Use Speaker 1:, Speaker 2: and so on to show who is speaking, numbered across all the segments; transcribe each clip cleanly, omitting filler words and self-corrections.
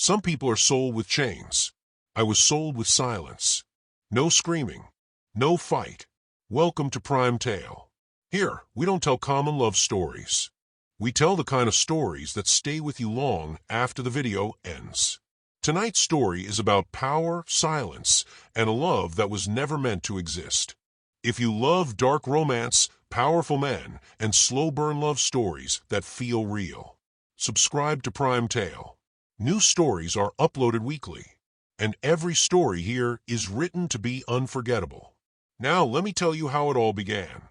Speaker 1: Some people are sold with chains. I was sold with silence. No screaming. No fight. Welcome to Prime Tale. Here, we don't tell common love stories. We tell the kind of stories that stay with you long after the video ends. Tonight's story is about power, silence, and a love that was never meant to exist. If you love dark romance, powerful men, and slow-burn love stories that feel real, subscribe to Prime Tale. New stories are uploaded weekly, and every story here is written to be unforgettable. Now let me tell you how it all began.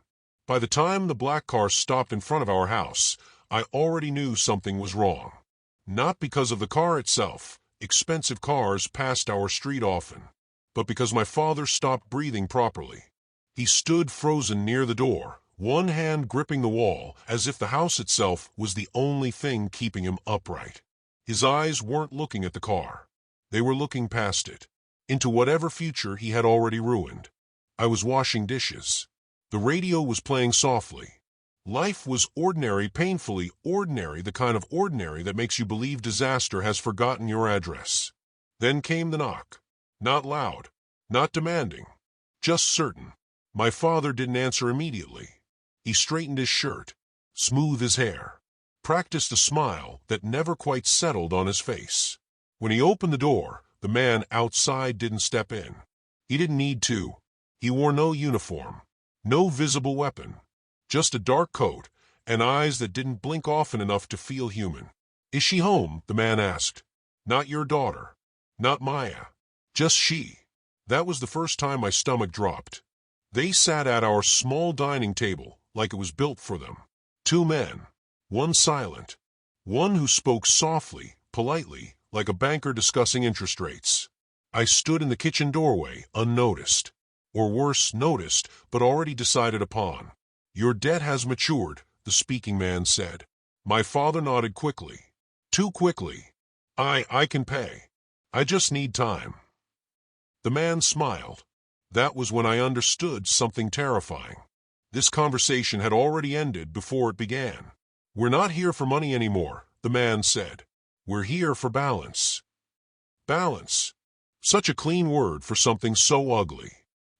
Speaker 1: By the time the black car stopped in front of our house, I already knew something was wrong. Not because of the car itself, expensive cars passed our street often, but because my father stopped breathing properly. He stood frozen near the door, one hand gripping the wall as if the house itself was the only thing keeping him upright. His eyes weren't looking at the car. They were looking past it, into whatever future he had already ruined. I was washing dishes. The radio was playing softly. Life was ordinary, painfully ordinary, the kind of ordinary that makes you believe disaster has forgotten your address. Then came the knock. Not loud, not demanding, just certain. My father didn't answer immediately. He straightened his shirt, smoothed his hair, practiced a smile that never quite settled on his face. When he opened the door, the man outside didn't step in. He didn't need to. He wore no uniform, no visible weapon, just a dark coat and eyes that didn't blink often enough to feel human. "Is she home?" the man asked. "Not your daughter. Not Maya. Just she." That was the first time my stomach dropped. They sat at our small dining table like it was built for them. Two men, one silent, one who spoke softly, politely, like a banker discussing interest rates. I stood in the kitchen doorway, unnoticed. Or worse, noticed, but already decided upon. "Your debt has matured," the speaking man said. My father nodded quickly. "Too quickly. I can pay. I just need time." The man smiled. That was when I understood something terrifying. This conversation had already ended before it began. "We're not here for money anymore," the man said. "We're here for balance." Balance. Such a clean word for something so ugly.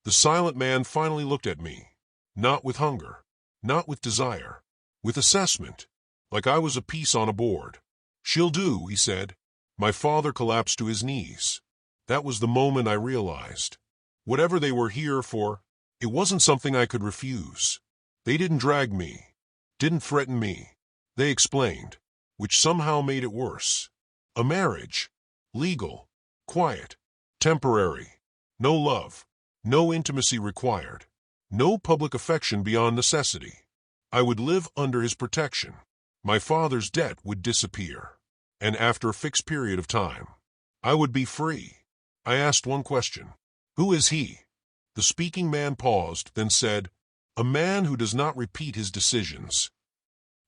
Speaker 1: The silent man finally looked at me. Not with hunger. Not with desire. With assessment. Like I was a piece on a board. "She'll do," he said. My father collapsed to his knees. That was the moment I realized. Whatever they were here for, it wasn't something I could refuse. They didn't drag me. Didn't threaten me. They explained, which somehow made it worse. A marriage. Legal. Quiet. Temporary. No love. No intimacy required. No public affection beyond necessity. I would live under his protection. My father's debt would disappear. And after a fixed period of time, I would be free. I asked one question. "Who is he?" The speaking man paused, then said, "A man who does not repeat his decisions."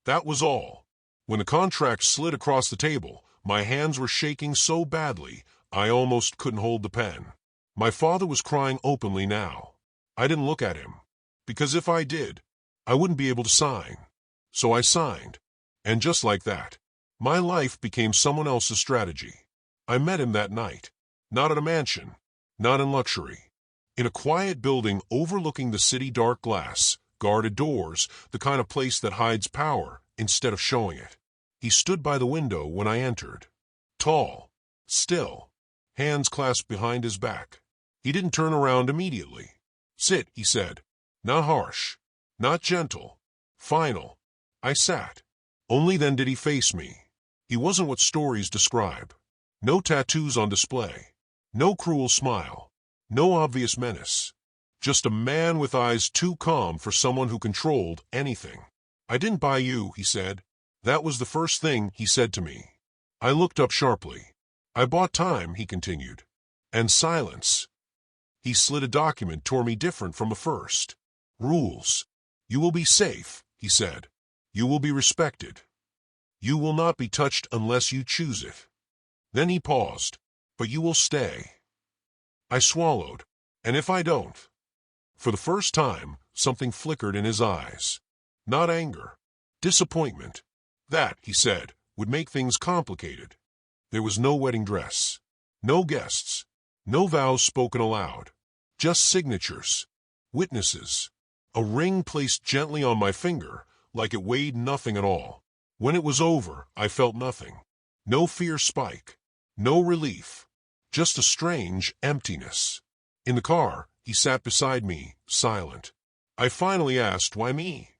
Speaker 1: That was all. When the contract slid across the table, my hands were shaking so badly, I almost couldn't hold the pen. My father was crying openly now. I didn't look at him, because if I did, I wouldn't be able to sign. So I signed. And just like that, my life became someone else's strategy. I met him that night. Not at a mansion. Not in luxury. In a quiet building overlooking the city, dark glass, guarded doors, the kind of place that hides power instead of showing it. He stood by the window when I entered. Tall. Still. Hands clasped behind his back. He didn't turn around immediately. "Sit," he said. Not harsh. Not gentle. Final. I sat. Only then did he face me. He wasn't what stories describe. No tattoos on display. No cruel smile. No obvious menace. Just a man with eyes too calm for someone who controlled anything. "I didn't buy you," he said. That was the first thing he said to me. I looked up sharply. "I bought time," he continued. "And silence." He slid a document toward me different from the first. "Rules. You will be safe," he said. "You will be respected. You will not be touched unless you choose it." Then he paused. "But you will stay." I swallowed. "And if I don't?" For the first time, something flickered in his eyes. Not anger. Disappointment. "That," he said, "would make things complicated." There was no wedding dress, no guests, no vows spoken aloud, just signatures, witnesses, a ring placed gently on my finger like it weighed nothing at all. When it was over, I felt nothing. No fear spike, no relief, just a strange emptiness. In the car, he sat beside me, silent. I finally asked, "Why me?"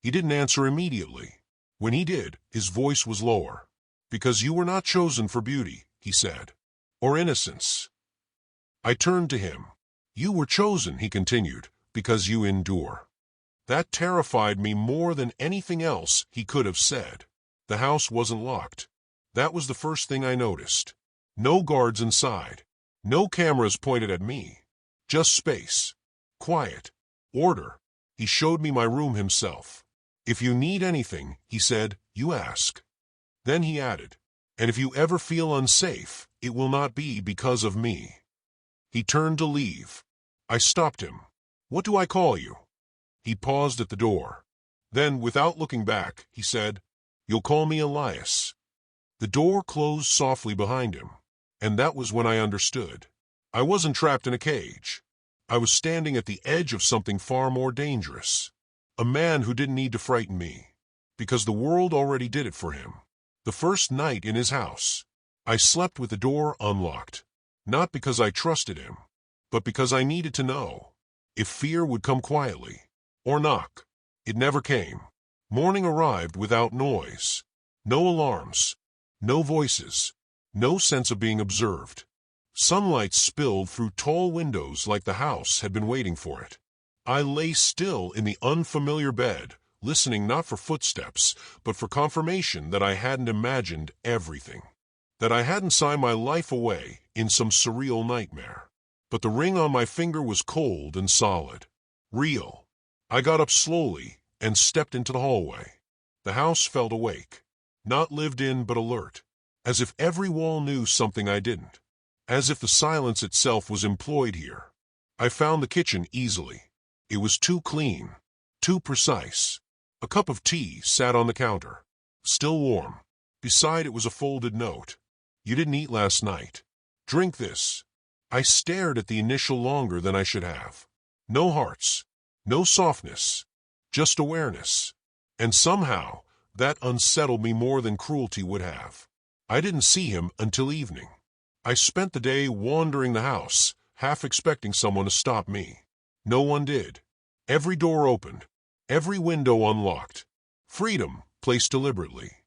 Speaker 1: He didn't answer immediately. When he did, his voice was lower. "Because you were not chosen for beauty," he said, "or innocence." I turned to him. "You were chosen," he continued, "because you endure." That terrified me more than anything else he could have said. The house wasn't locked. That was the first thing I noticed. No guards inside. No cameras pointed at me. Just space. Quiet. Order. He showed me my room himself. "If you need anything," he said, "you ask." Then he added, "And if you ever feel unsafe, it will not be because of me." He turned to leave. I stopped him. "What do I call you?" He paused at the door. Then, without looking back, he said, "You'll call me Elias." The door closed softly behind him, and that was when I understood. I wasn't trapped in a cage. I was standing at the edge of something far more dangerous. A man who didn't need to frighten me, because the world already did it for him. The first night in his house, I slept with the door unlocked, not because I trusted him, but because I needed to know if fear would come quietly or knock. It never came. Morning arrived without noise. No alarms. No voices. No sense of being observed. Sunlight spilled through tall windows like the house had been waiting for it. I lay still in the unfamiliar bed, listening not for footsteps, but for confirmation that I hadn't imagined everything. That I hadn't signed my life away in some surreal nightmare. But the ring on my finger was cold and solid. Real. I got up slowly and stepped into the hallway. The house felt awake. Not lived in, but alert. As if every wall knew something I didn't. As if the silence itself was employed here. I found the kitchen easily. It was too clean. Too precise. A cup of tea sat on the counter. Still warm. Beside it was a folded note. "You didn't eat last night. Drink this." I stared at the initial longer than I should have. No hearts. No softness. Just awareness. And somehow, that unsettled me more than cruelty would have. I didn't see him until evening. I spent the day wandering the house, half expecting someone to stop me. No one did. Every door opened. Every window unlocked. Freedom placed deliberately.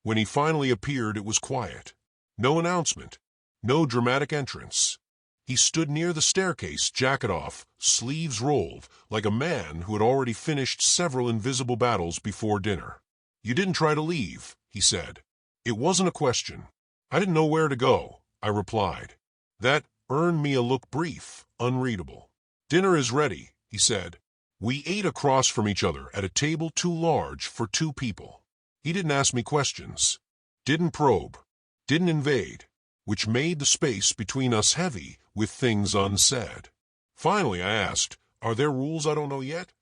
Speaker 1: When he finally appeared, it was quiet. No announcement. No dramatic entrance. He stood near the staircase, jacket off, sleeves rolled, like a man who had already finished several invisible battles before dinner. "You didn't try to leave," he said. It wasn't a question. "I didn't know where to go," I replied. That earned me a look brief, unreadable. "Dinner is ready," he said. We ate across from each other at a table too large for two people. He didn't ask me questions. Didn't probe. Didn't invade. Which made the space between us heavy with things unsaid. Finally, I asked, "Are there rules I don't know yet?"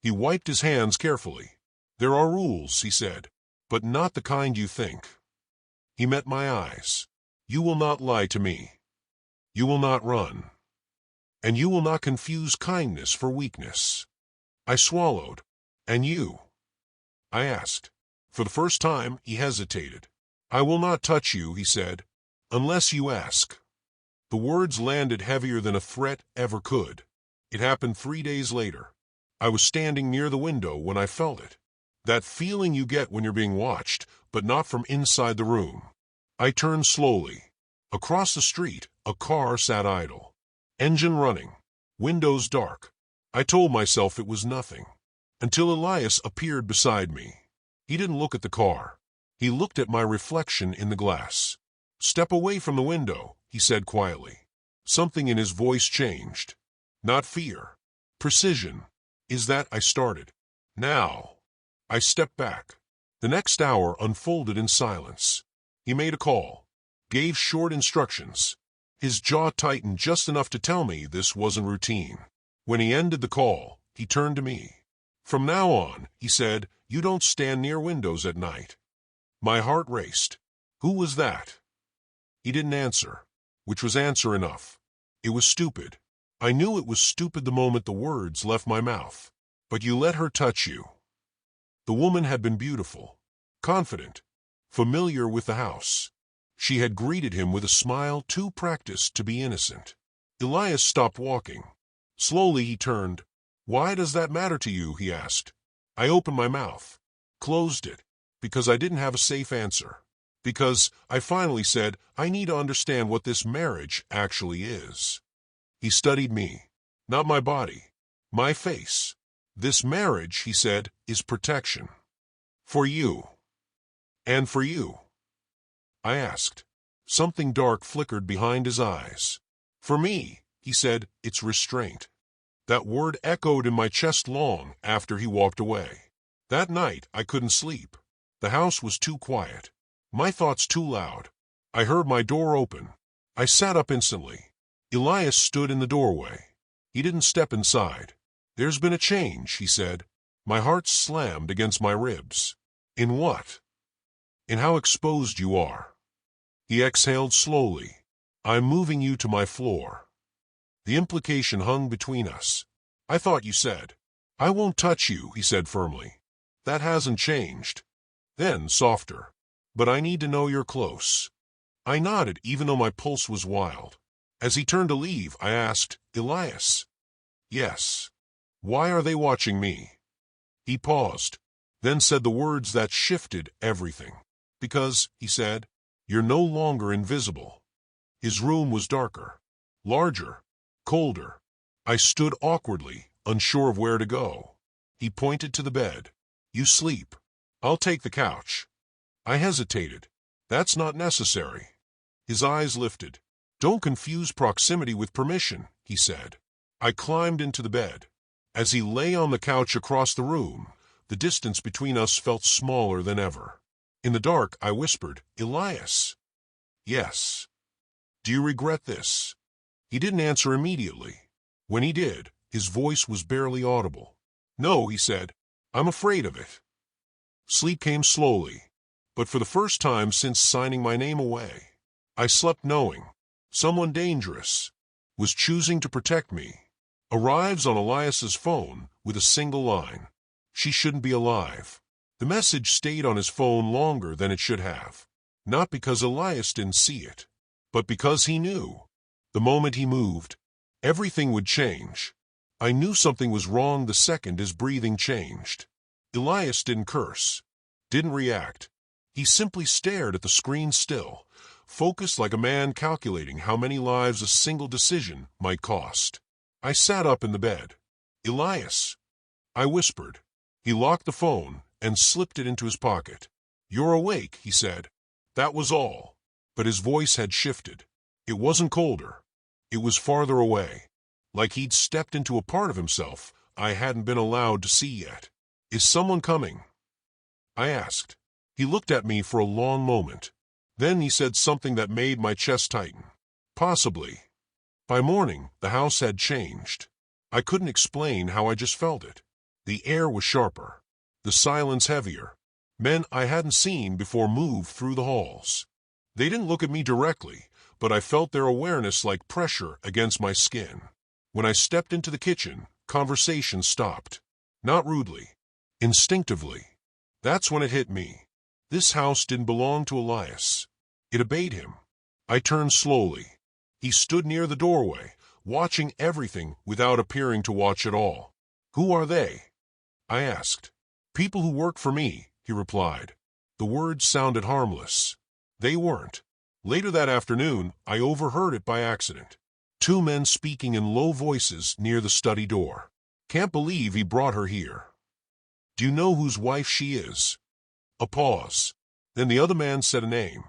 Speaker 1: He wiped his hands carefully. "There are rules," he said, "but not the kind you think." He met my eyes. "You will not lie to me. You will not run. And you will not confuse kindness for weakness." I swallowed. "And you?" I asked. For the first time, he hesitated. "I will not touch you," he said, "unless you ask." The words landed heavier than a threat ever could. It happened 3 days later. I was standing near the window when I felt it. That feeling you get when you're being watched, but not from inside the room. I turned slowly. Across the street, a car sat idle. Engine running. Windows dark. I told myself it was nothing. Until Elias appeared beside me. He didn't look at the car. He looked at my reflection in the glass. "Step away from the window," he said quietly. Something in his voice changed. Not fear. Precision. "Is that—" I started. "Now." I stepped back. The next hour unfolded in silence. He made a call. Gave short instructions. His jaw tightened just enough to tell me this wasn't routine. When he ended the call, he turned to me. "From now on," he said, "you don't stand near windows at night." My heart raced. Who was that? He didn't answer, which was answer enough. It was stupid. I knew it was stupid the moment the words left my mouth. But you let her touch you. The woman had been beautiful, confident, familiar with the house. She had greeted him with a smile too practiced to be innocent. Elias stopped walking. Slowly he turned. "Why does that matter to you?" he asked. I opened my mouth, closed it, because I didn't have a safe answer. Because, I finally said, I need to understand what this marriage actually is. He studied me, not my body, my face. "This marriage," he said, "is protection. For you. And for you." I asked. Something dark flickered behind his eyes. "For me," he said, "it's restraint." That word echoed in my chest long after he walked away. That night I couldn't sleep. The house was too quiet. My thoughts too loud. I heard my door open. I sat up instantly. Elias stood in the doorway. He didn't step inside. "There's been a change," he said. My heart slammed against my ribs. "In what?" "In how exposed you are." He exhaled slowly. "I'm moving you to my floor." The implication hung between us. "I thought you said." "I won't touch you," he said firmly. "That hasn't changed." Then, softer. "But I need to know you're close." I nodded even though my pulse was wild. As he turned to leave, I asked, "Elias?" "Yes." "Why are they watching me?" He paused, then said the words that shifted everything. "Because," he said, "you're no longer invisible." His room was darker, larger, colder. I stood awkwardly, unsure of where to go. He pointed to the bed. "You sleep. I'll take the couch." I hesitated. "That's not necessary." His eyes lifted. "Don't confuse proximity with permission," he said. I climbed into the bed. As he lay on the couch across the room, the distance between us felt smaller than ever. In the dark, I whispered, "Elias." "Yes." "Do you regret this?" He didn't answer immediately. When he did, his voice was barely audible. "No," he said. "I'm afraid of it." Sleep came slowly, but for the first time since signing my name away. I slept knowing someone dangerous was choosing to protect me. Arrives on Elias's phone with a single line. "She shouldn't be alive." The message stayed on his phone longer than it should have. Not because Elias didn't see it, but because he knew. The moment he moved, everything would change. I knew something was wrong the second his breathing changed. Elias didn't curse, didn't react. He simply stared at the screen still, focused like a man calculating how many lives a single decision might cost. I sat up in the bed. "Elias," I whispered. He locked the phone and slipped it into his pocket. "You're awake," he said. That was all. But his voice had shifted. It wasn't colder. It was farther away, like he'd stepped into a part of himself I hadn't been allowed to see yet. "Is someone coming?" I asked. He looked at me for a long moment. Then he said something that made my chest tighten. "Possibly." By morning, the house had changed. I couldn't explain how, I just felt it. The air was sharper, the silence heavier. Men I hadn't seen before moved through the halls. They didn't look at me directly, but I felt their awareness like pressure against my skin. When I stepped into the kitchen, conversation stopped. Not rudely, instinctively. That's when it hit me. This house didn't belong to Elias. It obeyed him. I turned slowly. He stood near the doorway, watching everything without appearing to watch at all. "Who are they?" I asked. "People who work for me," he replied. The words sounded harmless. They weren't. Later that afternoon, I overheard it by accident. Two men speaking in low voices near the study door. "Can't believe he brought her here. Do you know whose wife she is?" A pause. Then the other man said a name.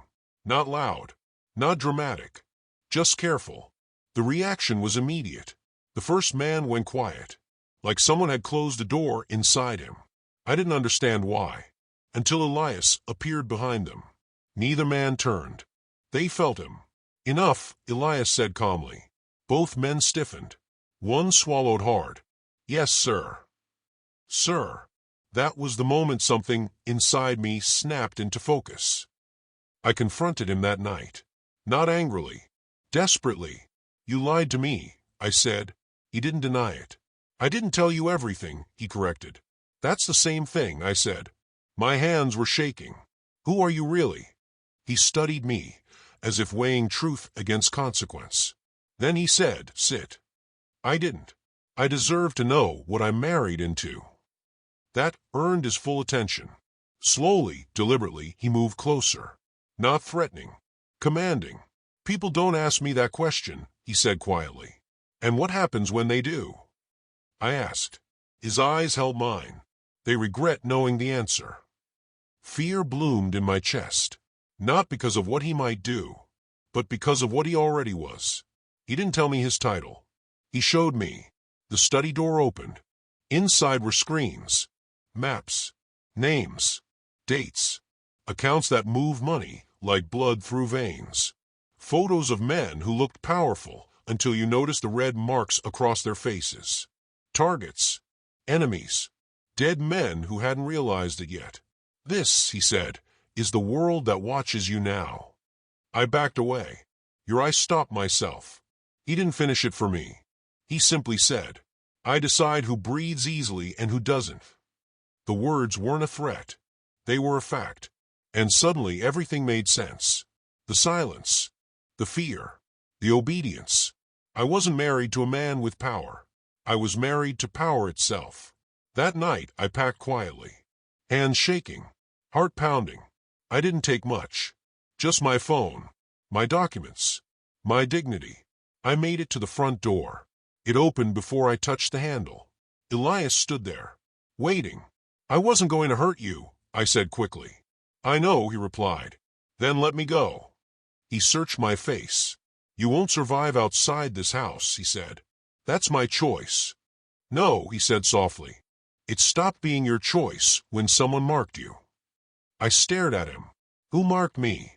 Speaker 1: Not loud, not dramatic, just careful. The reaction was immediate. The first man went quiet, like someone had closed a door inside him. I didn't understand why, until Elias appeared behind them. Neither man turned. They felt him. "Enough," Elias said calmly. Both men stiffened. One swallowed hard. "Yes, sir." "Sir." That was the moment something inside me snapped into focus. I confronted him that night. Not angrily. Desperately. You lied to me, I said. He didn't deny it. I didn't tell you everything, he corrected. That's the same thing, I said. My hands were shaking. Who are you really? He studied me, as if weighing truth against consequence. Then he said, sit. I didn't. I deserve to know what I'm married into. That earned his full attention. Slowly, deliberately, he moved closer. Not threatening. Commanding. People don't ask me that question, he said quietly. And what happens when they do? I asked. His eyes held mine. They regret knowing the answer. Fear bloomed in my chest. Not because of what he might do, but because of what he already was. He didn't tell me his title. He showed me. The study door opened. Inside were screens, maps, names, dates, accounts that move money like blood through veins, photos of men who looked powerful until you noticed the red marks across their faces, targets, enemies, dead men who hadn't realized it yet. This, he said, is the world that watches you now. I backed away. I stopped myself. He didn't finish it for me. He simply said, I decide who breathes easily and who doesn't. The words weren't a threat. They were a fact. And suddenly everything made sense. The silence, the fear, the obedience. I wasn't married to a man with power. I was married to power itself. That night I packed quietly. Hands shaking, heart pounding. I didn't take much. Just my phone, my documents, my dignity. I made it to the front door. It opened before I touched the handle. Elias stood there, waiting. I wasn't going to hurt you, I said quickly. I know, he replied. Then let me go. He searched my face. You won't survive outside this house, he said. That's my choice. No, he said softly. It stopped being your choice when someone marked you. I stared at him. Who marked me?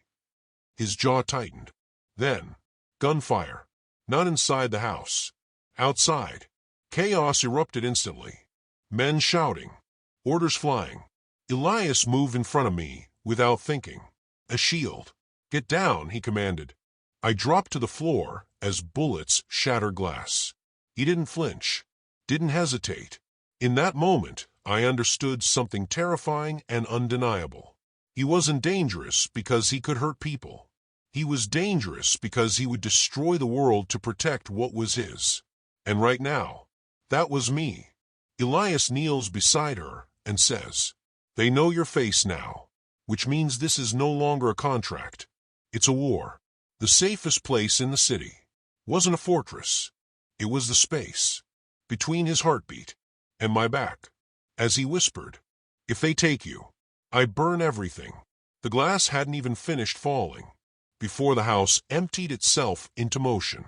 Speaker 1: His jaw tightened. Then, gunfire. Not inside the house. Outside. Chaos erupted instantly. Men shouting. Orders flying. Elias moved in front of me without thinking. A shield. Get down, he commanded. I dropped to the floor as bullets shattered glass. He didn't flinch. Didn't hesitate. In that moment, I understood something terrifying and undeniable. He wasn't dangerous because he could hurt people. He was dangerous because he would destroy the world to protect what was his. And right now, that was me. Elias kneels beside her and says, They know your face now, which means this is no longer a contract. It's a war. The safest place in the city wasn't a fortress. It was the space between his heartbeat and my back. As he whispered, If they take you, I burn everything. The glass hadn't even finished falling before the house emptied itself into motion.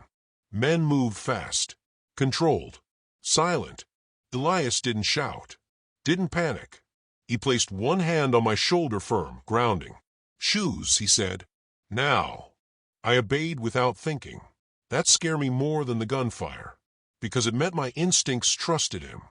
Speaker 1: Men moved fast, controlled, silent. Elias didn't shout, didn't panic. He placed one hand on my shoulder firm, grounding. Shoes, he said. Now. I obeyed without thinking. That scared me more than the gunfire, because it meant my instincts trusted him,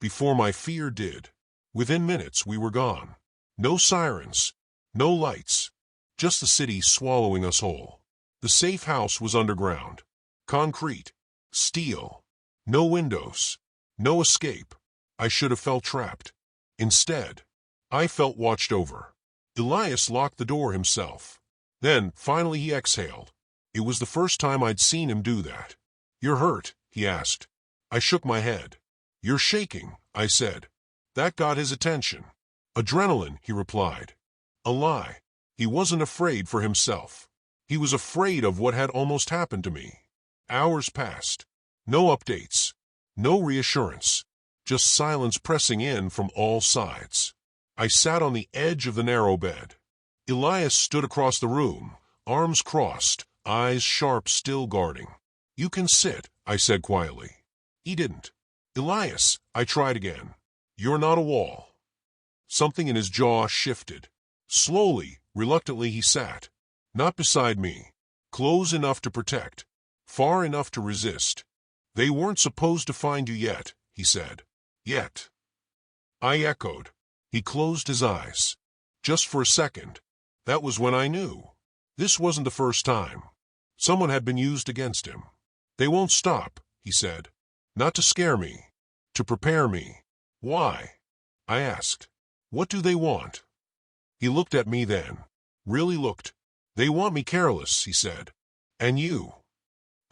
Speaker 1: before my fear did. Within minutes we were gone. No sirens, no lights, just the city swallowing us whole. The safe house was underground. Concrete, steel, no windows, no escape. I should have felt trapped. Instead, I felt watched over. Elias locked the door himself. Then, finally he exhaled. It was the first time I'd seen him do that. You're hurt, he asked. I shook my head. You're shaking, I said. That got his attention. Adrenaline, he replied. A lie. He wasn't afraid for himself. He was afraid of what had almost happened to me. Hours passed. No updates. No reassurance. Just silence pressing in from all sides. I sat on the edge of the narrow bed. Elias stood across the room, arms crossed, eyes sharp, still guarding. You can sit, I said quietly. He didn't. Elias, I tried again. You're not a wall. Something in his jaw shifted. Slowly, reluctantly he sat. Not beside me. Close enough to protect. Far enough to resist. They weren't supposed to find you yet, he said. Yet. I echoed. He closed his eyes. Just for a second. That was when I knew. This wasn't the first time. Someone had been used against him. They won't stop, he said. Not to scare me. To prepare me. Why? I asked. What do they want? He looked at me then. Really looked. They want me careless, he said. And you?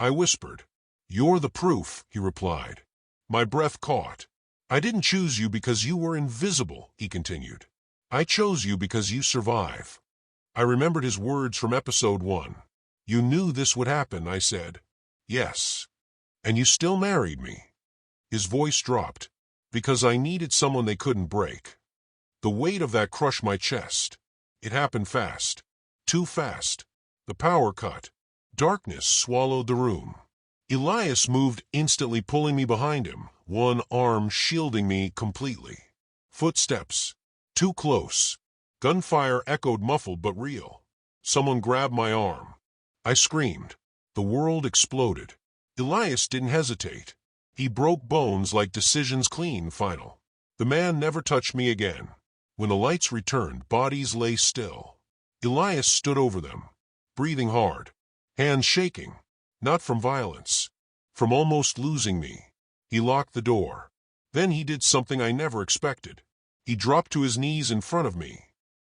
Speaker 1: I whispered. You're the proof, he replied. My breath caught. I didn't choose you because you were invisible, he continued. I chose you because you survive. I remembered his words from episode 1. You knew this would happen, I said. Yes. And you still married me. His voice dropped. Because I needed someone they couldn't break. The weight of that crushed my chest. It happened fast. Too fast. The power cut. Darkness swallowed the room. Elias moved, instantly pulling me behind him, one arm shielding me completely. Footsteps. Too close. Gunfire echoed, muffled but real. Someone grabbed my arm. I screamed. The world exploded. Elias didn't hesitate. He broke bones like decisions clean, final. The man never touched me again. When the lights returned, bodies lay still. Elias stood over them, breathing hard, hands shaking, not from violence, from almost losing me. He locked the door. Then he did something I never expected. He dropped to his knees in front of me.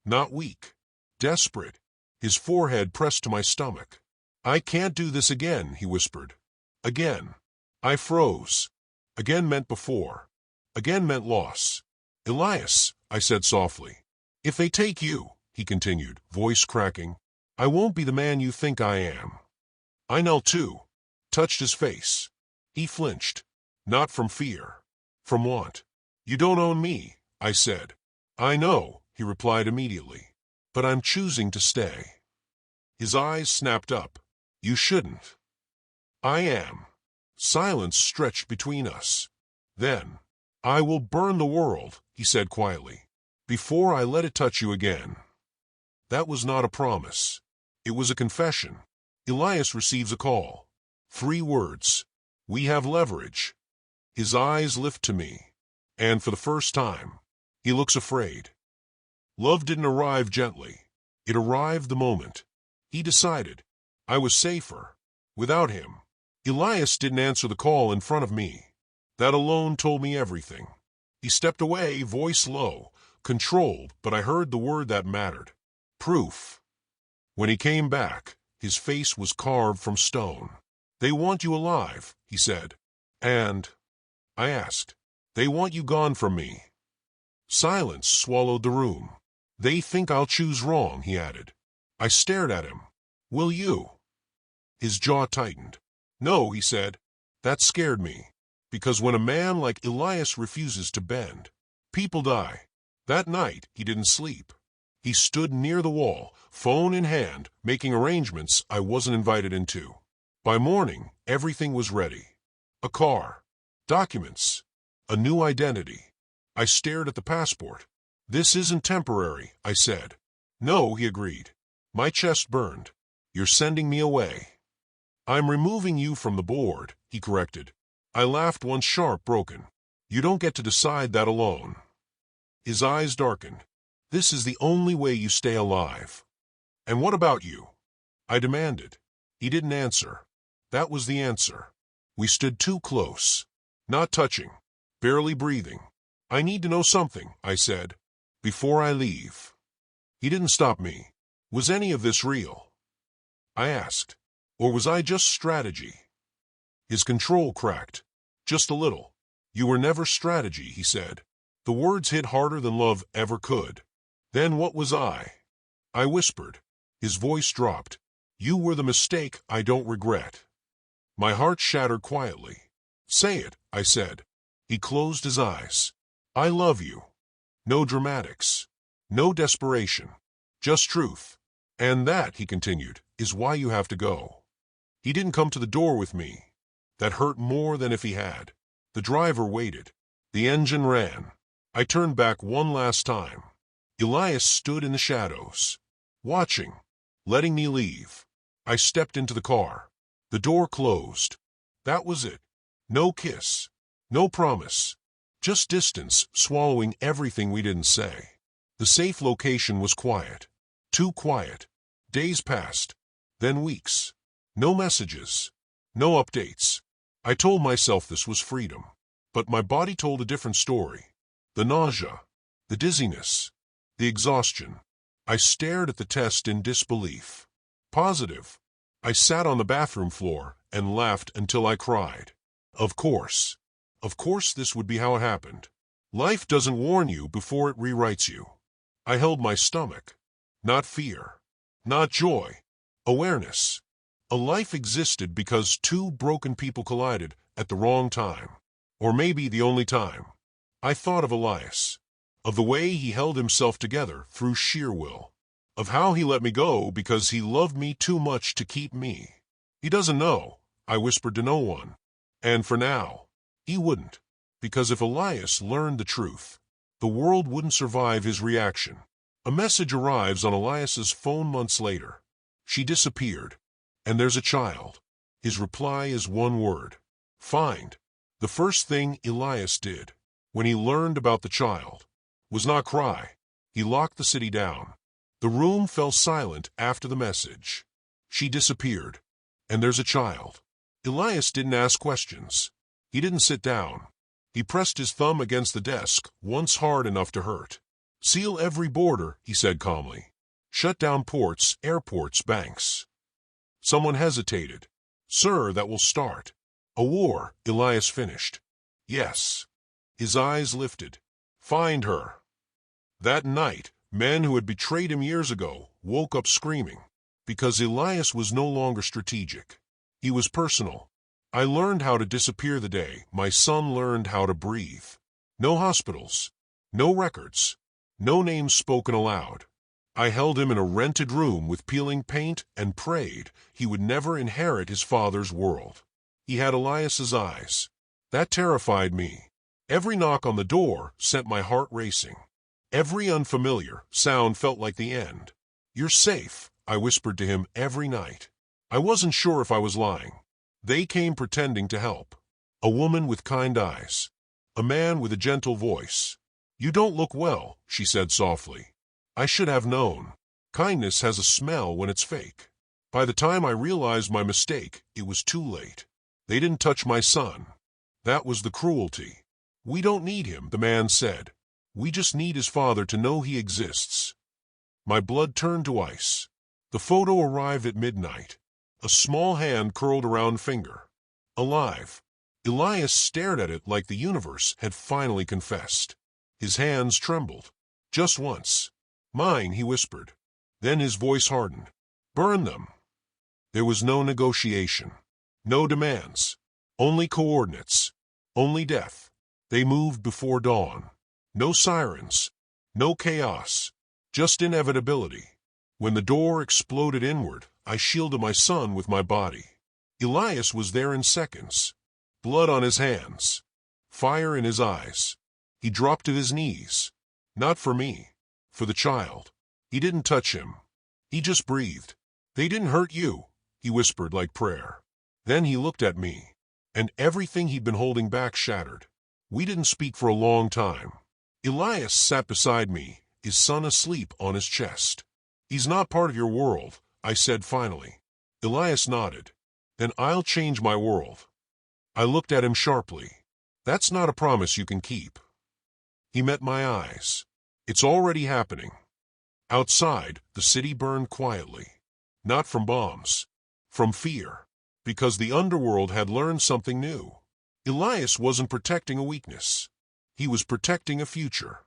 Speaker 1: Not weak, desperate, his forehead pressed to my stomach. I can't do this again, he whispered. Again. I froze. Again meant before. Again meant loss. Elias, I said softly. If they take you, he continued, voice cracking, I won't be the man you think I am. I knelt too, touched his face. He flinched. Not from fear. From want. You don't own me, I said. I know, he replied immediately. But I'm choosing to stay. His eyes snapped up. You shouldn't. I am. Silence stretched between us. Then, I will burn the world, he said quietly, before I let it touch you again. That was not a promise. It was a confession. Elias receives a call. 3 words. We have leverage. His eyes lift to me. And for the first time, he looks afraid. Love didn't arrive gently. It arrived the moment. He decided. I was safer. Without him. Elias didn't answer the call in front of me. That alone told me everything. He stepped away, voice low, controlled, but I heard the word that mattered. Proof. When he came back, his face was carved from stone. They want you alive, he said. And, I asked, they want you gone from me. Silence swallowed the room. They think I'll choose wrong, he added. I stared at him. Will you? His jaw tightened. No, he said. That scared me. Because when a man like Elias refuses to bend, people die. That night, he didn't sleep. He stood near the wall, phone in hand, making arrangements I wasn't invited into. By morning, everything was ready. A car. Documents. A new identity. I stared at the passport. This isn't temporary, I said. No, he agreed. My chest burned. You're sending me away. I'm removing you from the board, he corrected. I laughed, once sharp, broken. You don't get to decide that alone. His eyes darkened. This is the only way you stay alive. And what about you? I demanded. He didn't answer. That was the answer. We stood too close. Not touching. Barely breathing. I need to know something, I said. Before I leave. He didn't stop me. Was any of this real? I asked. Or was I just strategy? His control cracked. Just a little. You were never strategy, he said. The words hit harder than love ever could. Then what was I? I whispered. His voice dropped. You were the mistake I don't regret. My heart shattered quietly. Say it, I said. He closed his eyes. I love you. No dramatics. No desperation. Just truth. And that, he continued, is why you have to go. He didn't come to the door with me. That hurt more than if he had. The driver waited. The engine ran. I turned back one last time. Elias stood in the shadows, watching, letting me leave. I stepped into the car. The door closed. That was it. No kiss. No promise. Just distance, swallowing everything we didn't say. The safe location was quiet. Too quiet. Days passed. Then weeks. No messages. No updates. I told myself this was freedom. But my body told a different story. The nausea. The dizziness. The exhaustion. I stared at the test in disbelief. Positive. I sat on the bathroom floor and laughed until I cried. Of course. Of course this would be how it happened. Life doesn't warn you before it rewrites you. I held my stomach. Not fear. Not joy. Awareness. A life existed because two broken people collided at the wrong time. Or maybe the only time. I thought of Elias. Of the way he held himself together through sheer will. Of how he let me go because he loved me too much to keep me. He doesn't know, I whispered to no one. And for now, he wouldn't. Because if Elias learned the truth, the world wouldn't survive his reaction. A message arrives on Elias's phone months later. She disappeared. And there's a child. His reply is one word. Find. The first thing Elias did, when he learned about the child, was not cry. He locked the city down. The room fell silent after the message. She disappeared. And there's a child. Elias didn't ask questions. He didn't sit down. He pressed his thumb against the desk once hard enough to hurt. Seal every border, he said calmly. Shut down ports, airports, banks. Someone hesitated. Sir, that will start. A war, Elias finished. Yes. His eyes lifted. Find her. That night, men who had betrayed him years ago woke up screaming. Because Elias was no longer strategic. He was personal. I learned how to disappear the day my son learned how to breathe. No hospitals. No records. No names spoken aloud. I held him in a rented room with peeling paint and prayed he would never inherit his father's world. He had Elias's eyes. That terrified me. Every knock on the door sent my heart racing. Every unfamiliar sound felt like the end. You're safe, I whispered to him every night. I wasn't sure if I was lying. They came pretending to help. A woman with kind eyes. A man with a gentle voice. You don't look well, she said softly. I should have known. Kindness has a smell when it's fake. By the time I realized my mistake, it was too late. They didn't touch my son. That was the cruelty. We don't need him, the man said. We just need his father to know he exists. My blood turned to ice. The photo arrived at midnight. A small hand curled around finger. Alive. Elias stared at it like the universe had finally confessed. His hands trembled. Just once. Mine, he whispered. Then his voice hardened. Burn them. There was no negotiation. No demands. Only coordinates. Only death. They moved before dawn. No sirens. No chaos. Just inevitability. When the door exploded inward, I shielded my son with my body. Elias was there in seconds. Blood on his hands. Fire in his eyes. He dropped to his knees. Not for me. For the child. He didn't touch him. He just breathed. They didn't hurt you, he whispered like prayer. Then he looked at me. And everything he'd been holding back shattered. We didn't speak for a long time. Elias sat beside me, his son asleep on his chest. He's not part of your world, I said finally. Elias nodded. Then I'll change my world. I looked at him sharply. That's not a promise you can keep. He met my eyes. It's already happening. Outside, the city burned quietly. Not from bombs. From fear. Because the underworld had learned something new. Elias wasn't protecting a weakness. He was protecting a future.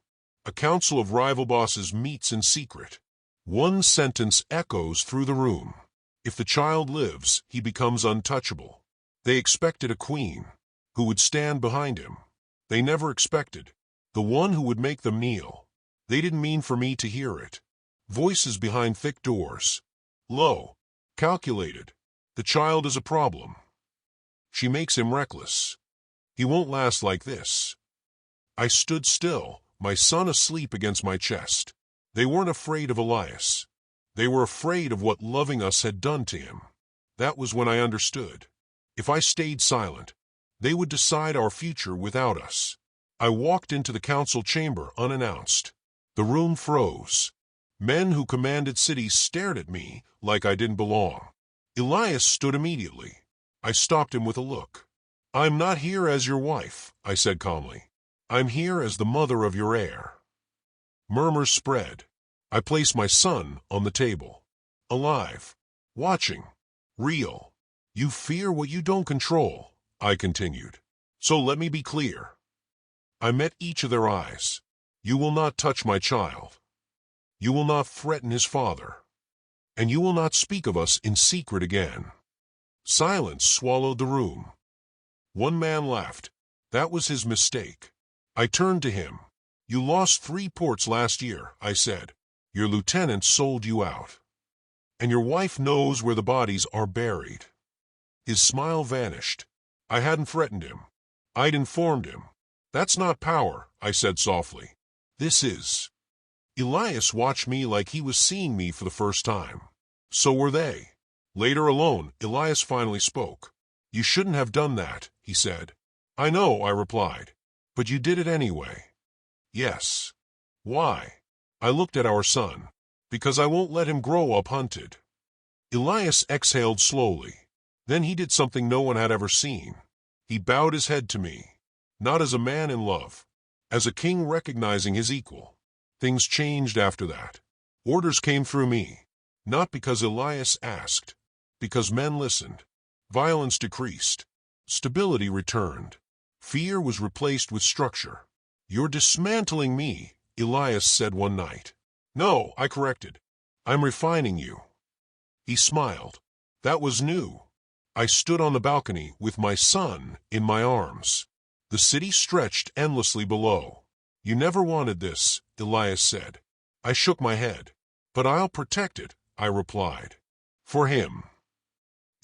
Speaker 1: A council of rival bosses meets in secret. One sentence echoes through the room. If the child lives, he becomes untouchable. They expected a queen, who would stand behind him. They never expected the one who would make them kneel. They didn't mean for me to hear it. Voices behind thick doors. Low. Calculated. The child is a problem. She makes him reckless. He won't last like this. I stood still, my son asleep against my chest. They weren't afraid of Elias. They were afraid of what loving us had done to him. That was when I understood. If I stayed silent, they would decide our future without us. I walked into the council chamber unannounced. The room froze. Men who commanded cities stared at me like I didn't belong. Elias stood immediately. I stopped him with a look. "I'm not here as your wife," I said calmly. "I'm here as the mother of your heir." Murmurs spread. I placed my son on the table. "Alive. Watching. Real. You fear what you don't control," I continued. "So let me be clear." I met each of their eyes. "You will not touch my child. You will not threaten his father. And you will not speak of us in secret again." Silence swallowed the room. One man laughed. That was his mistake. I turned to him. "You lost 3 ports last year," I said. "Your lieutenant sold you out. And your wife knows where the bodies are buried." His smile vanished. I hadn't threatened him. I'd informed him. "That's not power," I said softly. "This is." Elias watched me like he was seeing me for the first time. So were they. Later alone, Elias finally spoke. "You shouldn't have done that," he said. "I know," I replied. "But you did it anyway." "Yes." "Why?" I looked at our son. "Because I won't let him grow up hunted." Elias exhaled slowly. Then he did something no one had ever seen. He bowed his head to me. Not as a man in love. As a king recognizing his equal. Things changed after that. Orders came through me. Not because Elias asked. Because men listened. Violence decreased. Stability returned. Fear was replaced with structure. "You're dismantling me," Elias said one night. "No," I corrected. "I'm refining you." He smiled. That was new. I stood on the balcony with my son in my arms. The city stretched endlessly below. "You never wanted this," Elias said. I shook my head. "But I'll protect it," I replied. "For him."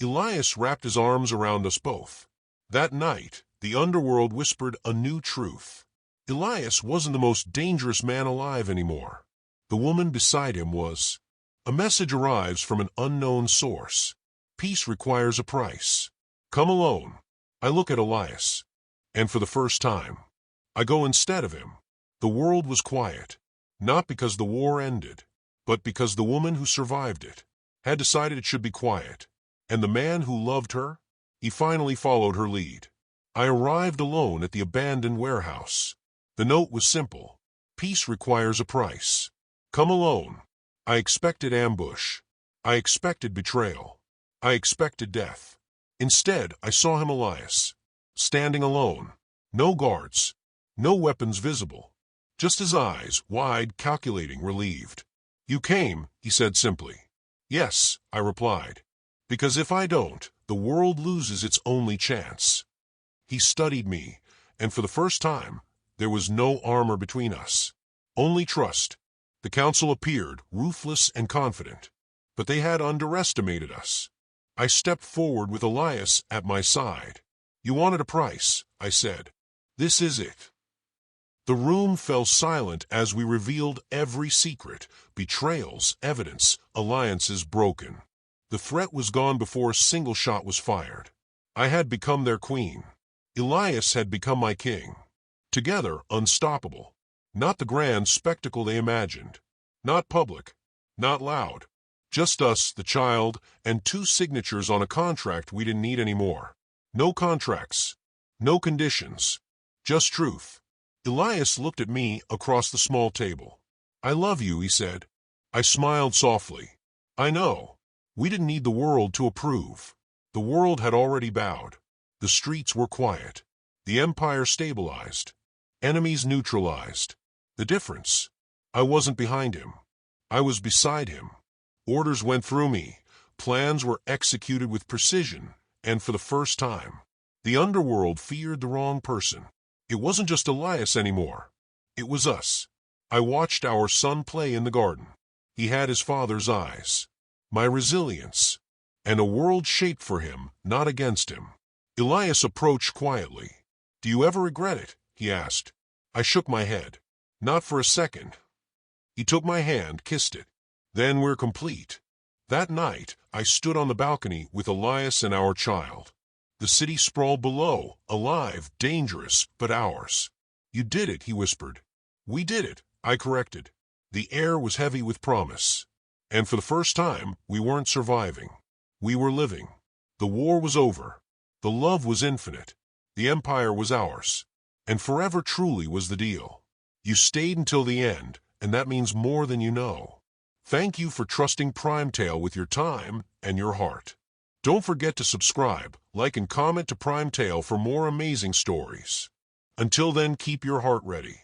Speaker 1: Elias wrapped his arms around us both. That night, the underworld whispered a new truth. Elias wasn't the most dangerous man alive anymore. The woman beside him was. A message arrives from an unknown source. Peace requires a price. Come alone. I look at Elias. And for the first time, I go instead of him. The world was quiet. Not because the war ended, but because the woman who survived it had decided it should be quiet. And the man who loved her, he finally followed her lead. I arrived alone at the abandoned warehouse. The note was simple. Peace requires a price. Come alone. I expected ambush. I expected betrayal. I expected death. Instead, I saw him, Elias, standing alone. No guards. No weapons visible. Just his eyes, wide, calculating, relieved. "You came," he said simply. "Yes," I replied. "Because if I don't, the world loses its only chance." He studied me, and for the first time, there was no armor between us. Only trust. The council appeared, ruthless and confident. But they had underestimated us. I stepped forward with Elias at my side. "You wanted a price," I said. "This is it." The room fell silent as we revealed every secret, betrayals, evidence, alliances broken. The threat was gone before a single shot was fired. I had become their queen. Elias had become my king. Together, unstoppable. Not the grand spectacle they imagined. Not public. Not loud. Just us, the child, and 2 signatures on a contract we didn't need anymore. No contracts. No conditions. Just truth. Elias looked at me across the small table. "I love you," he said. I smiled softly. "I know. We didn't need the world to approve. The world had already bowed. The streets were quiet. The empire stabilized. Enemies neutralized. The difference? I wasn't behind him. I was beside him. Orders went through me. Plans were executed with precision, and for the first time, the underworld feared the wrong person. It wasn't just Elias anymore. It was us. I watched our son play in the garden. He had his father's eyes. My resilience. And a world shaped for him, not against him. Elias approached quietly. "Do you ever regret it?" he asked. I shook my head. "Not for a second." He took my hand, kissed it. "Then we're complete." That night, I stood on the balcony with Elias and our child. The city sprawled below, alive, dangerous, but ours. "You did it," he whispered. "We did it," I corrected. The air was heavy with promise. And for the first time, we weren't surviving. We were living. The war was over. The love was infinite. The empire was ours. And forever truly was the deal. You stayed until the end, and that means more than you know. Thank you for trusting Prime Tale with your time and your heart. Don't forget to subscribe, like and comment to Prime Tale for more amazing stories. Until then, keep your heart ready.